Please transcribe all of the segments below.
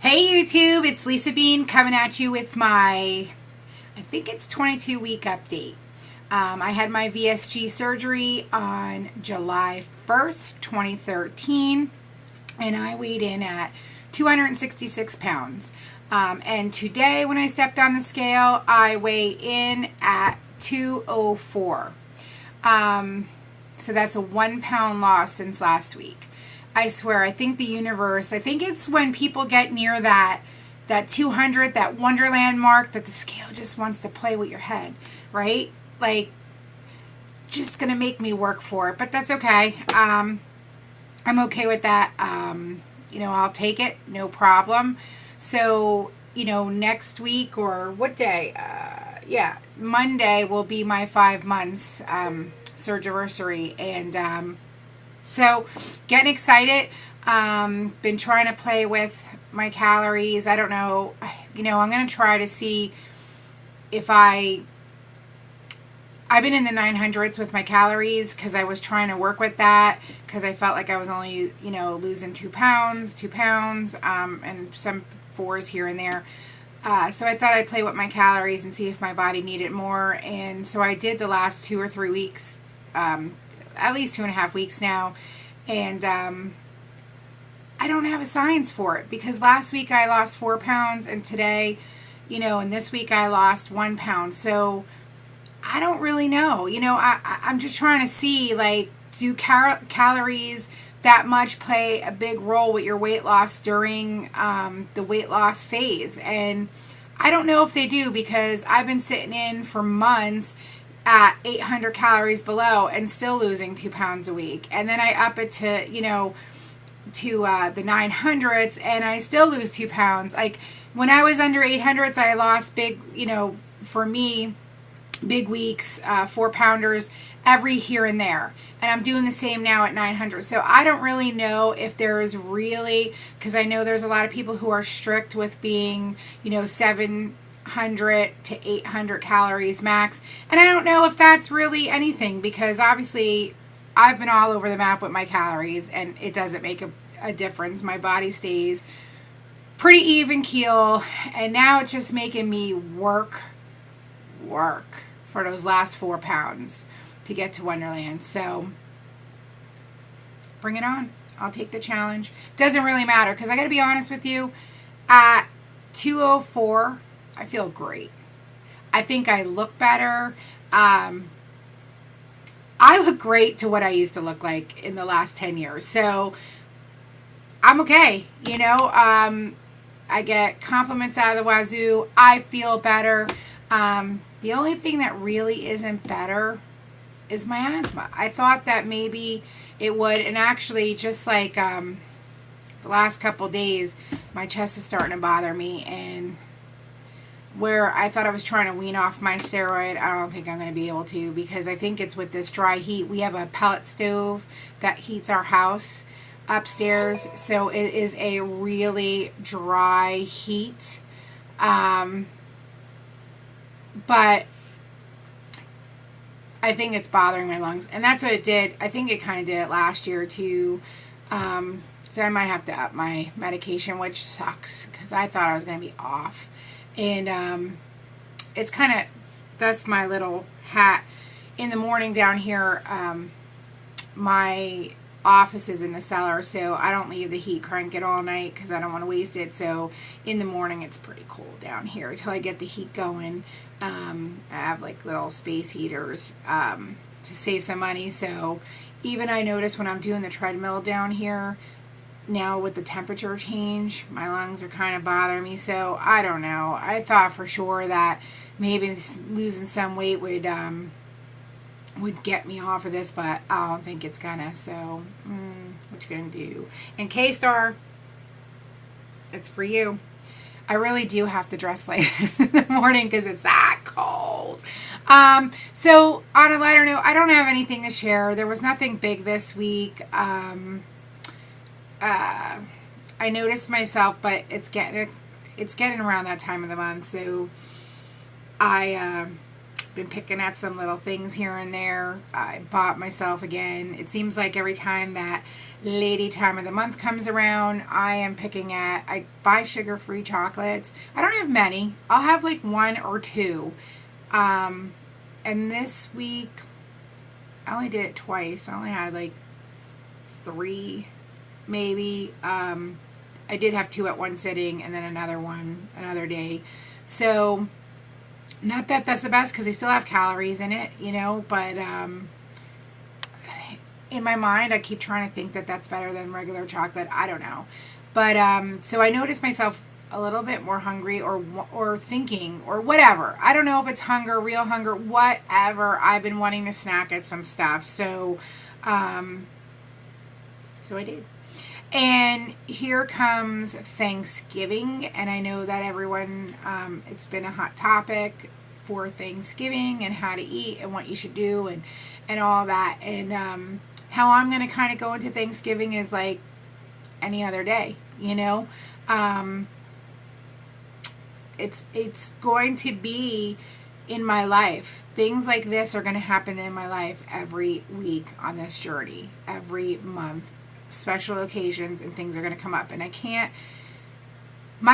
Hey YouTube, it's Lisa Bean coming at you with my, I think it's 22-week update. I had my VSG surgery on July 1st, 2013, and I weighed in at 266 pounds. And today when I stepped on the scale, I weigh in at 204. So that's a 1 pound loss since last week. I swear, I think the universe, I think it's when people get near that 200, that wonderland mark, that the scale just wants to play with your head, right? Like, just going to make me work for it, but that's okay. I'm okay with that. I'll take it, no problem. So, next week or what day? Monday will be my 5 months surgery, and so getting excited. Been trying to play with my calories. I don't know. I'm going to try to see if I've been in the 900s with my calories because I was trying to work with that because I felt like I was only, losing 2 pounds, and some 4s here and there. So I thought I'd play with my calories and see if my body needed more. And so I did the last 2 or 3 weeks, at least 2.5 weeks now. And I don't have a science for it because last week I lost 4 pounds and today, and this week I lost 1 pound. So I don't really know. I'm just trying to see, like, do calories that much play a big role with your weight loss during the weight loss phase? And I don't know if they do because I've been sitting in for months at 800 calories below and still losing 2 pounds a week. And then I up it to, the 900s and I still lose 2 pounds. Like, when I was under 800s, I lost big, for me, big weeks, 4-pounders every here and there. And I'm doing the same now at 900. So I don't really know if there is really, because I know there's a lot of people who are strict with being, 700 to 800 calories max. And I don't know if that's really anything because obviously I've been all over the map with my calories and it doesn't make a difference. My body stays pretty even keel. And now it's just making me work for those last 4 pounds to get to Wonderland. So bring it on. I'll take the challenge. Doesn't really matter because I got to be honest with you, at 204 I feel great. I think I look better. I look great to what I used to look like in the last 10 years. So I'm okay. I get compliments out of the wazoo. I feel better. The only thing that really isn't better is my asthma. I thought that maybe it would, and actually just like the last couple days, my chest is starting to bother me, and where I thought I was trying to wean off my steroid, I don't think I'm going to be able to because I think it's with this dry heat. We have a pellet stove that heats our house upstairs, so it is a really dry heat. But I think it's bothering my lungs. And that's what it did. I think it kind of did it last year too. So I might have to up my medication, which sucks because I thought I was going to be off. And it's kind of, that's my little hat. In the morning down here, my office is in the cellar, so I don't leave the heat cranking all night because I don't want to waste it. So in the morning it's pretty cold down here until I get the heat going. I have like little space heaters to save some money. So even I notice when I'm doing the treadmill down here now with the temperature change, my lungs are kind of bothering me. So I don't know. I thought for sure that maybe losing some weight would get me off of this, but I don't think it's gonna. So what you gonna do? And K-Star, it's for you. I really do have to dress like this in the morning because it's that cold. So on a lighter note, I don't have anything to share. There was nothing big this week. I noticed myself, but it's getting around that time of the month, so I been picking at some little things here and there. I bought myself again. It seems like every time that lady time of the month comes around, I buy sugar-free chocolates. I don't have many. I'll have like one or two. And this week, I only did it twice. I only had like 3, maybe. I did have 2 at one sitting and then another one another day. So, not that that's the best because they still have calories in it, but in my mind, I keep trying to think that that's better than regular chocolate. I don't know. But, so I noticed myself a little bit more hungry or thinking or whatever. I don't know if it's hunger, real hunger, whatever. I've been wanting to snack at some stuff. So I did. And here comes Thanksgiving, and I know that everyone, it's been a hot topic for Thanksgiving and how to eat and what you should do and all that. And how I'm going to kind of go into Thanksgiving is like any other day, It's going to be in my life. Things like this are going to happen in my life every week on this journey, every month. Special occasions and things are going to come up, and I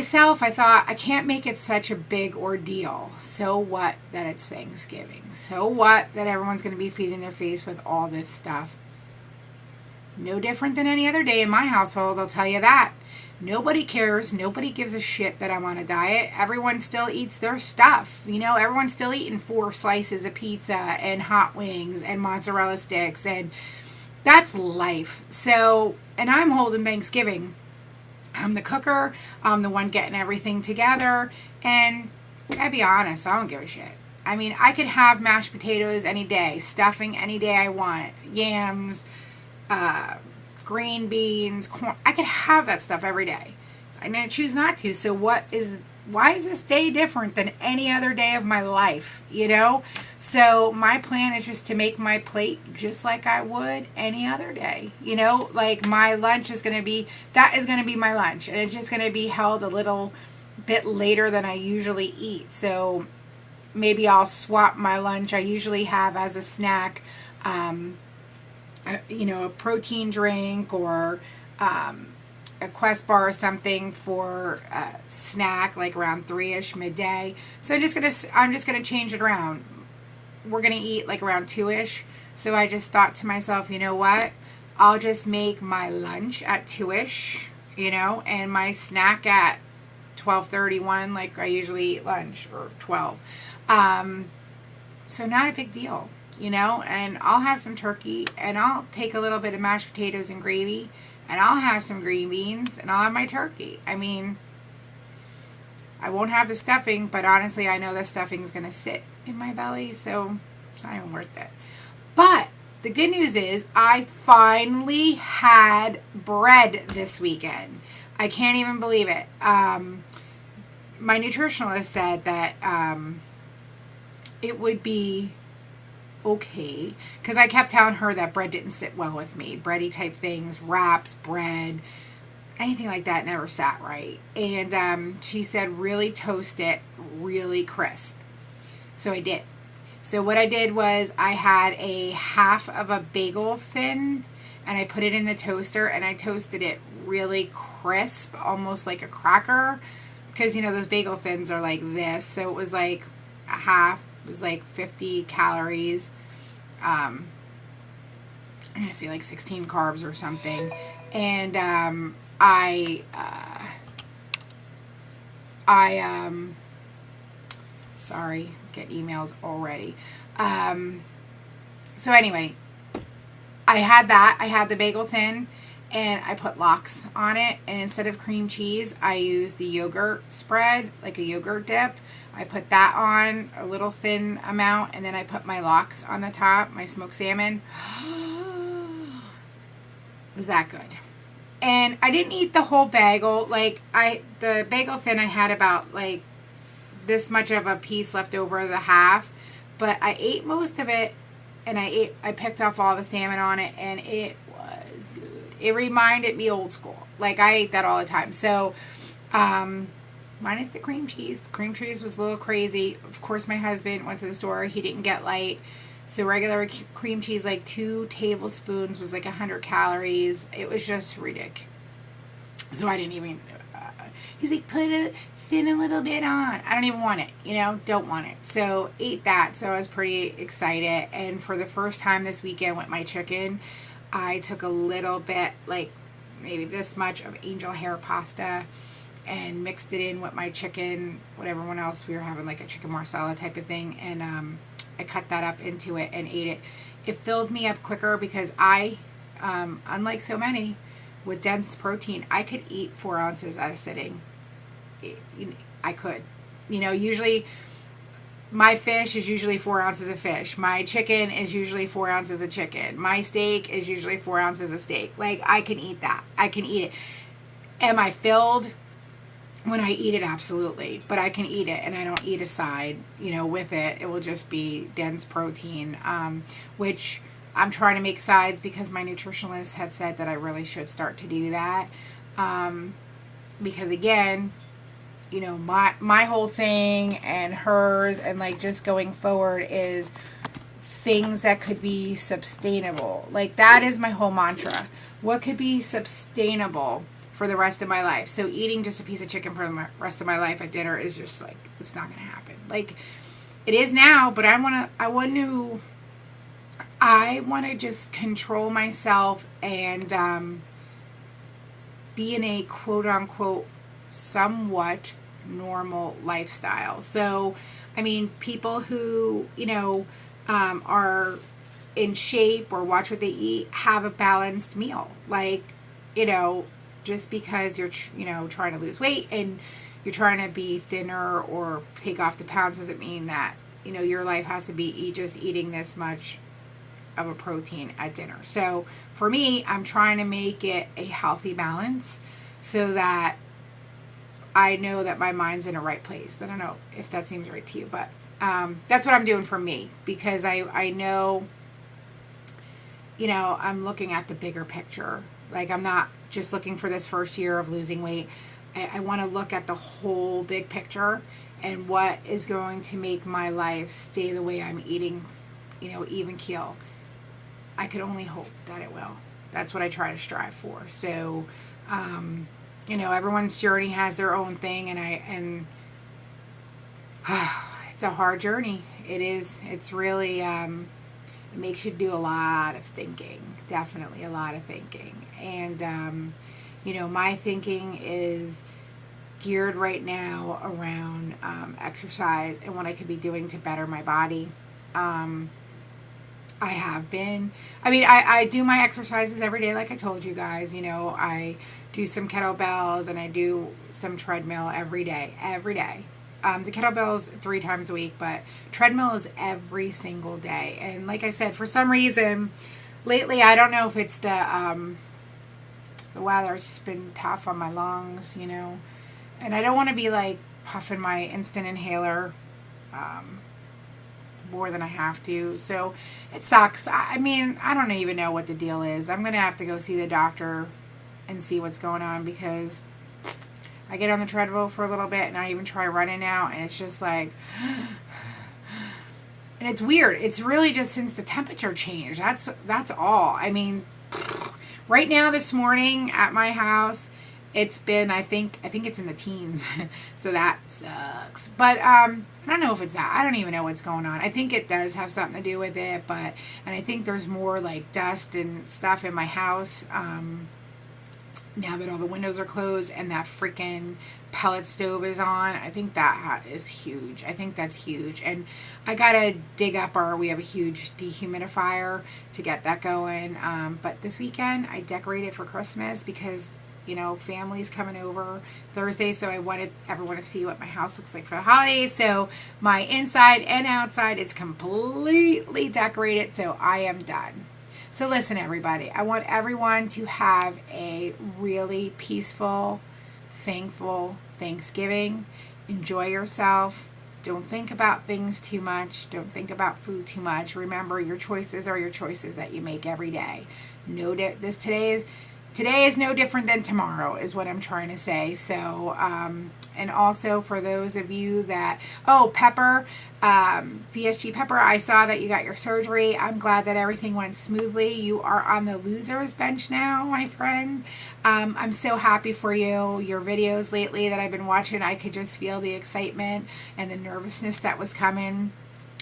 thought I can't make it such a big ordeal. So what that it's Thanksgiving? So what that everyone's going to be feeding their face with all this stuff? No different than any other day in my household, I'll tell you that. Nobody cares. Nobody gives a shit that I'm on a diet. Everyone still eats their stuff. Everyone's still eating 4 slices of pizza and hot wings and mozzarella sticks, and that's life. So, and I'm holding Thanksgiving. I'm the cooker. I'm the one getting everything together. And I gotta be honest, I don't give a shit. I mean, I could have mashed potatoes any day, stuffing any day I want, yams, green beans, corn. I could have that stuff every day. And I choose not to. So why is this day different than any other day of my life? So my plan is just to make my plate just like I would any other day. Like my lunch is going to be my lunch. And it's just going to be held a little bit later than I usually eat. So maybe I'll swap my lunch I usually have as a snack, a protein drink or a Quest bar or something for a snack, like around 3ish midday. So I'm just gonna change it around. We're gonna eat like around 2ish. So I just thought to myself, you know what? I'll just make my lunch at 2ish, and my snack at 12:31, like I usually eat lunch, or 12. So not a big deal, and I'll have some turkey, and I'll take a little bit of mashed potatoes and gravy, and I'll have some green beans, and I'll have my turkey. I mean, I won't have the stuffing, but honestly, I know the stuffing is going to sit in my belly, so it's not even worth it. But the good news is I finally had bread this weekend. I can't even believe it. My nutritionalist said that it would be okay, because I kept telling her that bread didn't sit well with me. Bready type things, wraps, bread, anything like that never sat right. And she said really toast it really crisp. So I did. So what I did was I had a half of a bagel thin, and I put it in the toaster, and I toasted it really crisp, almost like a cracker, because those bagel thins are like this. So it was like a half. It was like 50 calories. I'm gonna say like 16 carbs or something. And sorry, get emails already. So anyway, I had that. I had the bagel thin, and I put lox on it, and instead of cream cheese, I used the yogurt spread, like a yogurt dip. I put that on, a little thin amount, and then I put my lox on the top, my smoked salmon. It was that good. And I didn't eat the whole bagel. The bagel thin, I had about like this much of a piece left over, the half, but I ate most of it, and I picked off all the salmon on it, and it was good. It reminded me old school. Like I ate that all the time. So, minus the cream cheese. The cream cheese was a little crazy. Of course, my husband went to the store. He didn't get light. So regular cream cheese, like 2 tablespoons, was like 100 calories. It was just ridiculous. So I didn't even, he's like, thin a little bit on. I don't even want it, don't want it. So ate that. So I was pretty excited. And for the first time this weekend with my chicken, I took a little bit, like maybe this much of angel hair pasta, and mixed it in with my chicken, whatever one else we were having, like a chicken marsala type of thing. And I cut that up into it and ate it. It filled me up quicker because I, unlike so many, with dense protein, I could eat 4 ounces at a sitting. I could. Usually my fish is usually 4 ounces of fish. My chicken is usually 4 ounces of chicken. My steak is usually 4 ounces of steak. Like, I can eat that. I can eat it. Am I filled when I eat it? Absolutely. But I can eat it, and I don't eat a side, with it. It will just be dense protein, which I'm trying to make sides because my nutritionist had said that I really should start to do that. Because again, my whole thing and hers and like just going forward is things that could be sustainable. Like, that is my whole mantra. What could be sustainable for the rest of my life? So eating just a piece of chicken for the rest of my life at dinner is just like, it's not going to happen. Like, it is now, but I want to just control myself and be in a quote-unquote somewhat normal lifestyle. So, I mean, people who, are in shape or watch what they eat have a balanced meal. Like, just because you're, trying to lose weight and you're trying to be thinner or take off the pounds doesn't mean that, your life has to be just eating this much of a protein at dinner. So for me, I'm trying to make it a healthy balance so that I know that my mind's in the right place. I don't know if that seems right to you, but that's what I'm doing for me, because I know, I'm looking at the bigger picture. Like, I'm not just looking for this first year of losing weight. I want to look at the whole big picture and what is going to make my life stay the way I'm eating, even keel. I could only hope that it will. That's what I try to strive for. So, everyone's journey has their own thing, and it's a hard journey. It is. It's really, it makes you do a lot of thinking. Definitely a lot of thinking. And, my thinking is geared right now around exercise and what I could be doing to better my body. I have been. I mean, I do my exercises every day, like I told you guys. I do some kettlebells and I do some treadmill every day. Every day. The kettlebell's 3 times a week, but treadmill is every single day. And like I said, for some reason, lately, I don't know if it's the weather's just been tough on my lungs, And I don't want to be like puffing my instant inhaler more than I have to. So it sucks. I mean, I don't even know what the deal is. I'm going to have to go see the doctor and see what's going on, because I get on the treadmill for a little bit and I even try running now, and it's just like, and it's weird. It's really just since the temperature changed. That's all. I mean, right now this morning at my house, it's been, I think it's in the teens. So that sucks. But I don't know if it's that. I don't even know what's going on. I think it does have something to do with it, and I think there's more like dust and stuff in my house now that all the windows are closed and that freaking pellet stove is on. I think that is huge. I think that's huge. And I gotta dig up we have a huge dehumidifier to get that going. But this weekend I decorated for Christmas because family's coming over Thursday, so I wanted everyone to see what my house looks like for the holidays. So my inside and outside is completely decorated, so I am done. So listen, everybody, I want everyone to have a really peaceful, thankful Thanksgiving. Enjoy yourself. Don't think about things too much. Don't think about food too much. Remember, your choices are your choices that you make every day. Today is no different than tomorrow, is what I'm trying to say. So, And also for those of you that, oh, Pepper, VSG Pepper, I saw that you got your surgery. I'm glad that everything went smoothly. You are on the losers bench now, my friend. I'm so happy for you. Your videos lately that I've been watching, I could just feel the excitement and the nervousness that was coming.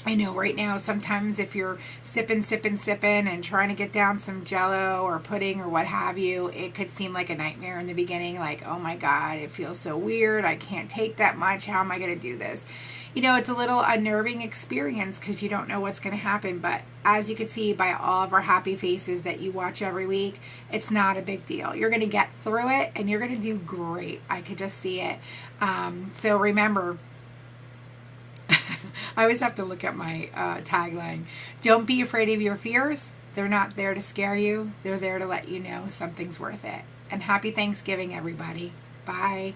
I know right now sometimes if you're sipping and trying to get down some jello or pudding or what have you, it could seem like a nightmare in the beginning, like, oh my God, it feels so weird. I can't take that much. How am I going to do this? You know, it's a little unnerving experience because you don't know what's going to happen. But as you can see by all of our happy faces that you watch every week, it's not a big deal. You're going to get through it and you're going to do great. I could just see it. So remember, I always have to look at my tagline. Don't be afraid of your fears. They're not there to scare you. They're there to let you know something's worth it. And happy Thanksgiving, everybody. Bye.